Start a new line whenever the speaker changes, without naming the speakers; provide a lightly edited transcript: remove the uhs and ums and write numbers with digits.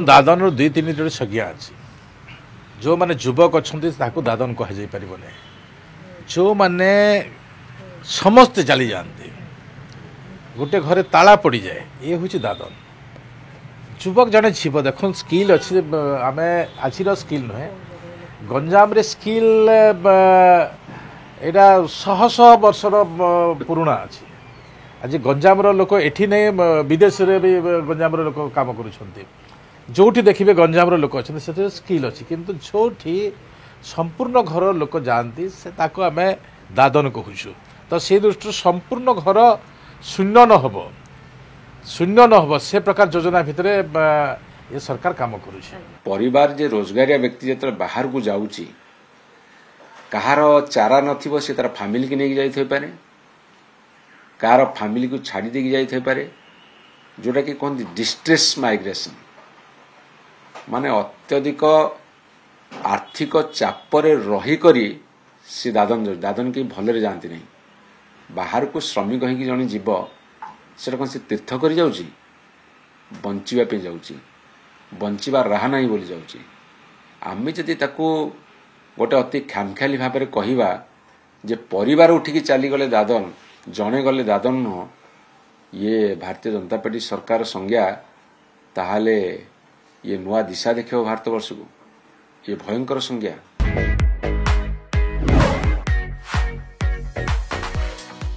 दादन दुई तीन जोड़ संज्ञा अच्छी जो माने युवक अच्छा दादन कह जो माने समस्ते चली जाते गोटे घरे ताला पड़ जाए ये हूँ दादन युवक जड़े जीव देख स्किल अच्छी आम आज स्किल नुहे गंजाम रे स्किल एटा शह शह वर्षर पुराणा अच्छी आज गंजाम लोक एठी नहीं विदेश रे भी गंजाम लोक काम करूँ देखिए गंजाम लोक अच्छे से स्किल अच्छी किंतु जोठी संपूर्ण घर लोक जाती से आम दादन कहूँ तो से दृष्टि संपूर्ण घर शून्य न हम से प्रकार योजना भितर ये सरकार काम करुचे
परिवार जे रोजगारिया व्यक्ति जो बाहर को जाऊँगी कहार चारा नथिबो से तार फैमिली की नहीं जाई पारे कार फैमिली को छाड़ी देकी जाई पारे जोटा कि कहते डिस्ट्रेस माइग्रेशन माने अत्यधिक आर्थिक चापरे रही करी सी दादन के भलरे जानती नहीं बाहर को श्रमिक होगी जन जीव से कौन से तीर्थ कर जाऊँगी बंचापी जाऊँगी बंचार राह नहीं बोली जाऊँगी आम जदि ताकू गोटे अति खामख्याली भाव में कहवा जे परिवार उठिकी चलीगले दादन जड़े गले दादन नुह ये भारतीय जनता पार्टी सरकार संज्ञा ताहले ये नुआ दिशा देखो भारत वर्ष को ये भयंकर संज्ञा।